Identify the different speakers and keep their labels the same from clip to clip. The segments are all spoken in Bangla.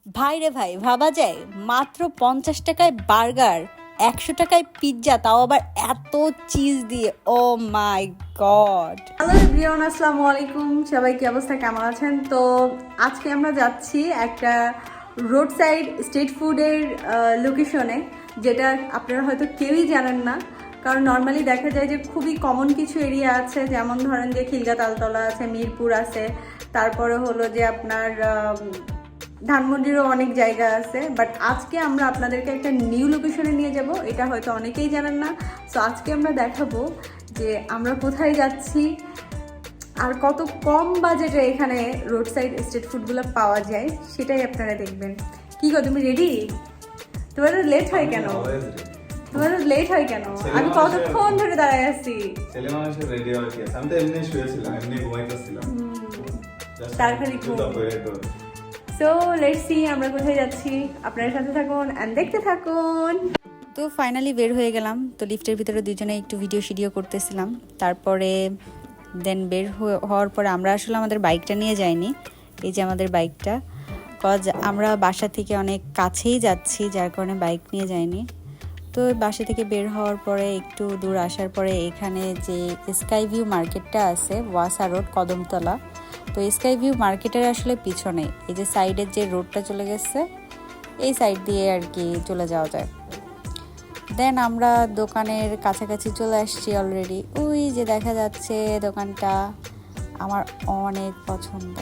Speaker 1: ভাই রে ভাই, ভাবা যায় মাত্র 50 টাকায় বার্গার, 100 টাকায় পিৎজা, তাও আবার এত চিজ দিয়ে। ও মাই গড।
Speaker 2: হ্যালো এভরিওয়ান, আসসালামু আলাইকুম। সবাই কি অবস্থা, কেমন আছেন? তো আজকে আমরা যাচ্ছি একটা রোড সাইড স্ট্রিট ফুডের লোকেশনে, যেটা আপনারা হয়তো কেউই জানেন না। কারণ নর্মালি দেখা যায় যে খুবই কমন কিছু এরিয়া আছে, যেমন ধরেন যে খিলগা তালতলা আছে, মিরপুর আছে, তারপরে হলো যে আপনার ধানমন্ডিরও অনেক জায়গা আছে। বাট আজকে আমরা আপনাদেরকে একটা নিউ লোকেশনে নিয়ে যাব, এটা হয়তো অনেকেই জানেন না। সো আজকে আমরা দেখাবো যে আমরা কোথায় যাচ্ছি আর কত কম বাজেটে এখানে রোড সাইড স্ট্রিট ফুডগুলো পাওয়া যায়, সেটাই আপনারা দেখবেন। কি গো, তুমি রেডি? তোমার লেট হয় কেন? তোমার লেট হয় কেন? আমি কতক্ষণ ধরে দাঁড়ায় আছি।
Speaker 3: ছেলে মানুষের রেডি হওয়ার কি আছে? আমি তো এমনি শুয়েছিলাম, এমনি ঘুমাইতেছিলাম।
Speaker 2: তাড়াতাড়ি ঘুম। সো লেটস সি আমরা কোথায় যাচ্ছি। আপনার সাথে থাকুন এন্ড দেখতে থাকুন।
Speaker 1: তো ফাইনালি বের হয়ে গেলাম। তো লিফটের ভিতরে দুজনে একটু ভিডিও করতেছিলাম। তারপরে দেন বের হওয়ার পরে আমরা আসলে আমাদের বাইকটা নিয়ে যাইনি। এই যে আমাদের বাইকটা, কজ আমরা বাসা থেকে অনেক কাছেই যাচ্ছি, যার কারণে বাইক নিয়ে যাইনি। তো বাসা থেকে বের হওয়ার পরে একটু দূর আসার পরে এখানে যে স্কাই ভিউ মার্কেটটা আছে, ওয়াসা রোড, কদমতলা। তো স্কাই ভিউ মার্কেটের আসলে পিছনে এই যে সাইডের যে রোডটা চলে গেছে, এই সাইড দিয়ে আর কি চলে যাওয়া যায়। দেন আমরা দোকানের কাছাকাছি চলে আসছি অলরেডি। ওই যে দেখা যাচ্ছে দোকানটা, আমার অনেক পছন্দ।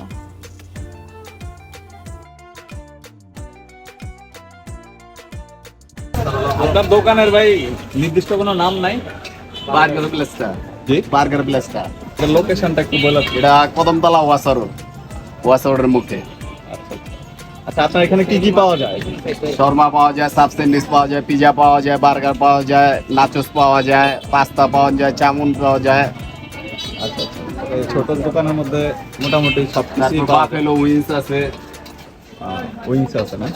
Speaker 3: আপনার দোকানের ভাই নির্দিষ্ট কোনো নাম নাই?
Speaker 4: বার্গার প্লেসটা,
Speaker 3: জি,
Speaker 4: বার্গার প্লেসটা
Speaker 3: এর লোকেশনটা একটু বলে।
Speaker 4: এটা কদমতলা ওয়াসা রোড, ওয়াসা রোডের মুখে।
Speaker 3: আচ্ছা, আপনার এখানে কি কি পাওয়া যায়?
Speaker 4: শর্মা পাওয়া যায়, সাব স্যান্ডউইচ পাওয়া যায়, পিজা পাওয়া যায়, বার্গার পাওয়া যায়, নাচোস পাওয়া যায়, পাস্তা পাওয়া যায়, চাউমিন পাওয়া যায়,
Speaker 3: আচ্ছা আচ্ছা, এই ছোট দোকানের মধ্যে মোটামুটি সব কিছুই
Speaker 4: তারপর
Speaker 3: পাওয়া যায়।
Speaker 4: বাফেলো উইংস আছে।
Speaker 3: উইংস আছে না?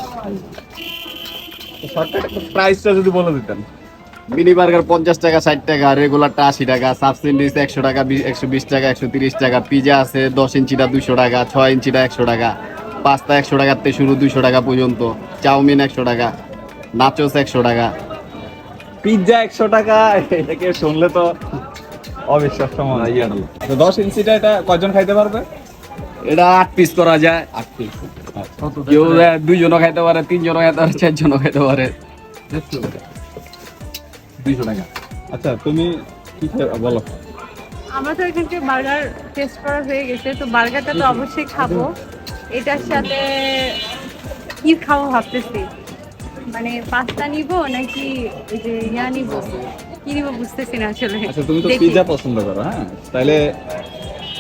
Speaker 3: শর্টকাট একটু প্রাইসটা যদি বলে দিতেন।
Speaker 4: মিনি বার্গার 50 টাকা, 60 টাকা, রেগুলারটা 80 টাকা, সাব স্যান্ডউইচ 100 টাকা, 120 টাকা, 130 টাকা, পিজা আছে 10 ইঞ্চিটা 200 টাকা, 6 ইঞ্চিটা 100 টাকা, পাস্তা 100 টাকাতে শুরু 200 টাকা পর্যন্ত, চাউমিন 100 টাকা, নাচোস 100 টাকা।
Speaker 3: পিৎজা 100 টাকা, এটাকে শুনলে তো অবিশ্বাস্য মনে হয়। তো 10 ইঞ্চিটা এটা কয়জন খাইতে পারবে?
Speaker 4: এটা 8 পিস করা যায়।
Speaker 3: 8 পিস।
Speaker 4: কেউ 2 জনও খাইতে পারে, 3 জনও খাইতে পারে, 4 জনও খাইতে পারে। 200 টাকা।
Speaker 3: আচ্ছা, তুমি কি বলো?
Speaker 2: আমরা তো এখানকে বার্গার টেস্ট করা হয়ে গেছে, তো বার্গারটা তো অবশ্যই খাবো। এটার সাথে কি খাবো ভাবতেছি, মানে পাস্তা নিব নাকি ওই যে ইয়া নিব, কি নিব বুঝতেছি না আসলে।
Speaker 3: আচ্ছা, তুমি তো
Speaker 2: দেখি,
Speaker 3: পিৎজা পছন্দ করো, হ্যাঁ? তাহলে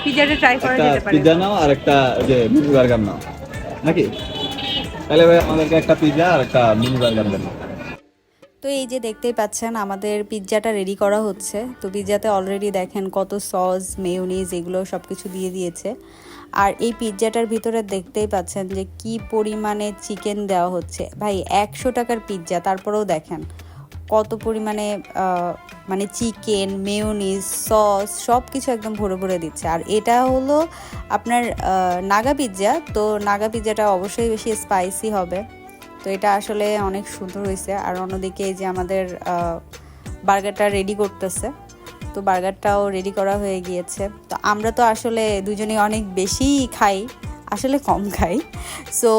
Speaker 2: পিজাটা ট্রাই করা
Speaker 3: একটা
Speaker 2: যেতে পারে।
Speaker 3: পিৎজা নাও আর একটা যে মিনি বার্গার নাও, নাকি? তাহলে ভাই আমাদেরকে একটা পিৎজা আর একটা মিনি বার্গার দেন।
Speaker 1: তো এই যে দেখতেই পাচ্ছেন আমাদের পিৎজাটা রেডি করা হচ্ছে। তো পিৎজাতে অলরেডি দেখেন কত সস, মেয়োনিজ, এগুলো সব কিছু দিয়ে দিয়েছে। আর এই পিৎজাটার ভিতরে দেখতেই পাচ্ছেন যে কি পরিমাণে চিকেন দেওয়া হচ্ছে। ভাই 100 টাকার পিৎজা, তারপরেও দেখেন কত পরিমাণে মানে চিকেন, মেয়োনিজ, সস সব কিছু একদম ভরে ভরে দিচ্ছে। আর এটা হলো আপনার নাগা পিৎজা। তো নাগা পিৎজাটা অবশ্যই বেশি স্পাইসি হবে। তো এটা আসলে অনেক সুন্দর হয়েছে। আর অন্যদিকে এই যে আমাদের বার্গারটা রেডি করতেছে। তো বার্গারটাও রেডি করা হয়ে গিয়েছে। তো আমরা তো আসলে দুজনেই অনেক বেশি খাই, আসলে কম খাই। সো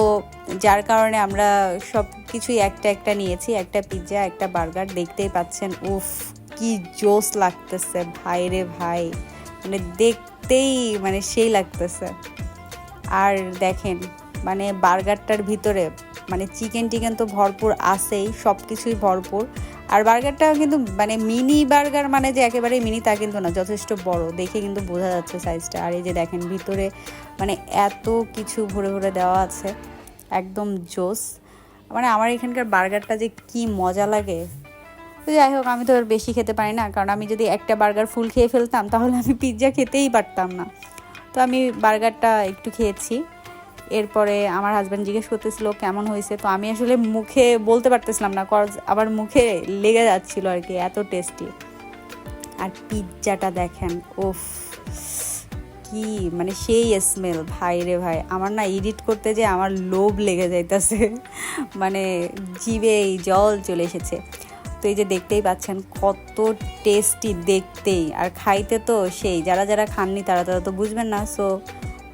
Speaker 1: যার কারণে আমরা সব কিছুই একটা একটা নিয়েছি, একটা পিৎজা, একটা বার্গার। দেখতেই পাচ্ছেন, উফ কি জোস লাগতেছে ভাই রে ভাই, মানে দেখতেই মানে সেই লাগতেছে। আর দেখেন মানে বার্গারটার ভিতরে মানে চিকেন টিকেন তো ভরপুর আছেই, সব কিছুই ভরপুর। আর বার্গারটা কিন্তু মানে মিনি বার্গার, মানে যে একেবারে মিনি তা কিন্তু না, যথেষ্ট বড়, দেখে কিন্তু বোঝা যাচ্ছে সাইজটা। আর এই যে দেখেন ভিতরে মানে এত কিছু ভরে ভরে দেওয়া আছে, একদম জোস। মানে আমার এখানকার বার্গারটা যে কি মজা লাগে। তো যাই হোক, আমি তো আর বেশি খেতে পারি না, কারণ আমি যদি একটা বার্গার ফুল খেয়ে ফেলতাম তাহলে আমি পিৎজা খেতেই পারতাম না। তো আমি বার্গারটা একটু খেয়েছি। এরপরে আমার হাজব্যান্ড জিজ্ঞেস করতেছিল কেমন হয়েছে। তো আমি আসলে মুখে বলতে পারতেছিলাম না, কজ আবার মুখে লেগে যাচ্ছিল আর কি, এত টেস্টি। আর পিৎজাটা দেখেন, উফ কি কি মানে সেই স্মেল ভাই রে ভাই, আমার না এডিট করতে যে আমার লোভ লেগে যাইতেছে, মানে জিভেই জল চলে এসেছে। তো এই যে দেখতেই পাচ্ছেন কত টেস্টি দেখতেই, আর খাইতে তো সেই, যারা যারা খাননি তারা তারা তো বুঝবেন না, সো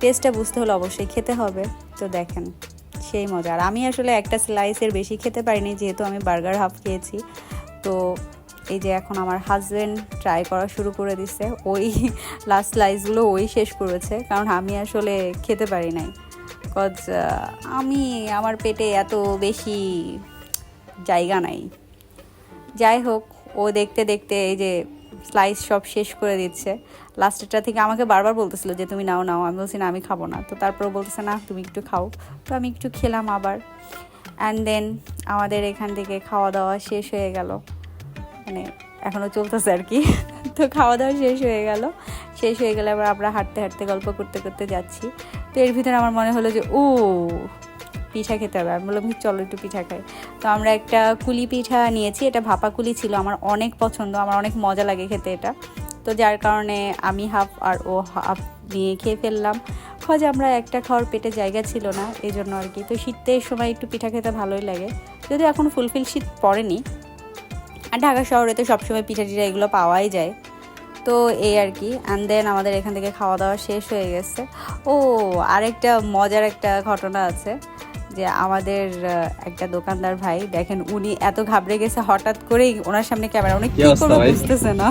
Speaker 1: টেস্টটা বুঝতে হলে অবশ্যই খেতে হবে। তো দেখেন সেই মজা। আর আমি আসলে একটা স্লাইসের বেশি খেতে পারিনি, যেহেতু আমি বার্গার হাফ খেয়েছি। তো এই যে এখন আমার হাজব্যান্ড ট্রাই করা শুরু করে দিচ্ছে, ওই লাস্ট স্লাইসগুলো ওই শেষ করেছে, কারণ আমি আসলে খেতে পারি নাই, কজ আমার পেটে এত বেশি জায়গা নাই। যাই হোক, ও দেখতে দেখতে এই যে স্লাইস সব শেষ করে দিচ্ছে। লাস্টেরটা থেকে আমাকে বারবার বলতেছিল যে তুমি নাও নাও, আমি বলছি না আমি খাবো না। তো তারপরেও বলতেছে না তুমি একটু খাও, তো আমি একটু খেলাম আবার। অ্যান্ড দেন আমাদের এখান থেকে খাওয়া দাওয়া শেষ হয়ে গেল, মানে এখনও চলতেছে আর কি। তো খাওয়া দাওয়া শেষ হয়ে গেলে আবার আমরা হাঁটতে হাঁটতে গল্প করতে করতে যাচ্ছি। তো এর ভিতরে আমার মনে হলো যে পিঠা খেতে হবে। আমি বললাম চলো একটু পিঠা খাই। তো আমরা একটা কুলি পিঠা নিয়েছি, এটা ভাপা কুলি ছিল, আমার অনেক পছন্দ, আমার অনেক মজা লাগে খেতে এটা। তো যার কারণে আমি হাফ আর ও হাফ নিয়ে খেয়ে ফেললাম, খোঁজ আমরা একটা খাওয়ার পেটে জায়গা ছিল না, এই জন্য আর কি। তো শীতের সময় একটু পিঠা খেতে ভালোই লাগে, যদিও এখন ফুলফিল শীত পড়েনি, আর ঢাকা শহরে তো সবসময় পিঠা টিঠা এগুলো পাওয়াই যায়। তো এই আর কি। অ্যান্ড দেন আমাদের এখান থেকে খাওয়া দাওয়া শেষ হয়ে গেছে। আরেকটা মজার একটা ঘটনা আছে, যে আমাদের একটা দোকানদার ভাই, দেখেন উনি এত ঘাবড়ে গেছে হঠাৎ করেই, ওনার সামনে ক্যামেরা, উনি কি করবে বুঝতেছে না।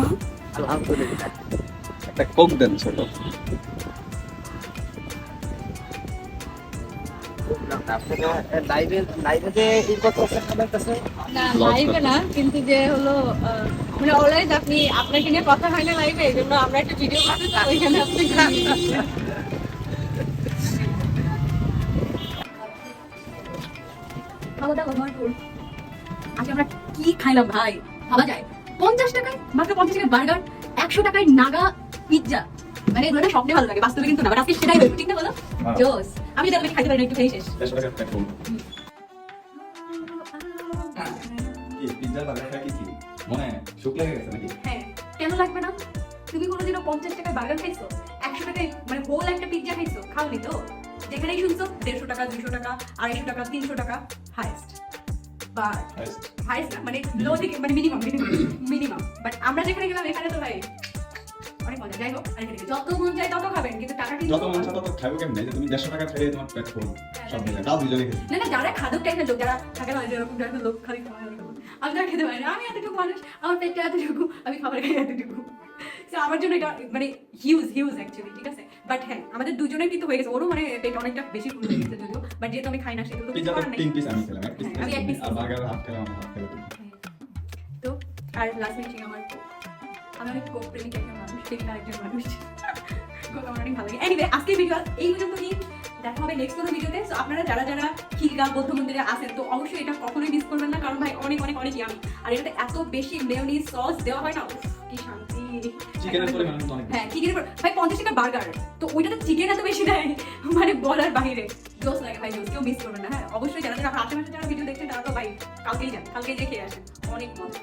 Speaker 3: একটা কোক দেন ছোট।
Speaker 2: না লাইভে না, কিন্তু যে হলো মানে অলওয়েজ আপনি আপনাকে নিয়ে কথা হয় না লাইভে, এই জন্য আমরা একটা ভিডিও করতেছি, ওইখানে আপনি
Speaker 5: আজকে আমরা কি খাইলাম ভাই, ভাবা যায় 50 টাকায়, মাত্র 50 টাকায় বার্গার, 100 টাকায় নাগা পিৎজা। মানে এগুলো না স্বপ্নে ভালো লাগে, বাস্তবে কিন্তু না, বাট আজকে সেটাই হলো, ঠিক না বলো? জোস। আমি যদি আমি খাইতে পারি না, একটু খেয়ে শেষ। হ্যাঁ, কেন লাগবে না? তুমি কোনোদিনও 50 টাকায় বার্গার খাইছো, 100 টাকায় মানে হোল একটা পিৎজা খাইছো? খাওনি তো? যেখানেই শুনছো 150 টাকা, 200 টাকা, 250 টাকা, 300 টাকা হাইয়েস্ট। বাট হাইয়েস্ট না, মানে লো থেকে মানে মিনিমাম। বাট আমরা যেখানে গেলাম এখানে তো ভাই অনেক মজা। যাই হোক, আর এখানে যত মন চায় তত খাবেন, কিন্তু টাকা কিন্তু
Speaker 3: যত মন চায় তত খাবো কেমনে, যে তুমি 150 টাকা খেয়ে তোমার পেট ফুল সব মিলে তাও দুজনে খেয়ে।
Speaker 5: না, যারা খাদক টাইপের লোক, যারা থাকে না যেরকম টাইপের লোক, খালি খাওয়া আমি তারা খেতে পারি না। আমি এতটুকু মানুষ, আমার পেটটা এতটুকু, আমি খাবার খাই এতটুকু। আমার জন্য এটা মানে হিউজ অ্যাকচুয়ালি, ঠিক আছে। বাট হ্যাঁ, আমাদের দুজনের কিন্তু হয়ে গেছে, ওরও মানে পেট অনেকটা বেশি ফুল হয়ে গেছে যদিও, বাট যেহেতু আমি খাই না সেগুলো
Speaker 3: পিজ্জা তো 3 পিস আমি খেলাম, এক পিস
Speaker 5: আমি এক পিস,
Speaker 3: আর বার্গার হাফ খেলাম, হাফ খেলাম।
Speaker 5: তো আর লাস্ট মিনিং আমার আমি অনেক কোক প্রেমিক একজন মানুষ, সেই আরেকজন মানুষ, কোক আমার অনেক ভালো লাগে। এনিওয়ে, আজকের ভিডিও এই পর্যন্তই, দেখা হবে নেক্সট কোনো ভিডিওতে। সো আপনারা যারা যারা খিলগাঁও বৌদ্ধ মন্দিরে আসেন, তো অবশ্যই এটা কখনোই মিস করবেন না, কারণ ভাই অনেক ইয়ামি। আর এটাতে এত বেশি মেয়োনিজ সস দেওয়া হয় না, কি শান্তি।
Speaker 3: চিকেনের পরিমাণ তো অনেক।
Speaker 5: হ্যাঁ, চিকেনের পর ভাই 50 টাকা বার্গার, তো ওইটাতে চিকেন এত বেশি দেয়, মানে বলার বাইরে। জোস লাগে ভাই, জোস, কেউ মিস করবেন না। হ্যাঁ, অবশ্যই যারা যারা আশেপাশে যারা ভিডিও দেখছেন তারা তো ভাই কালকেই যান, কালকেই যে খেয়ে আসেন, অনেক মজা।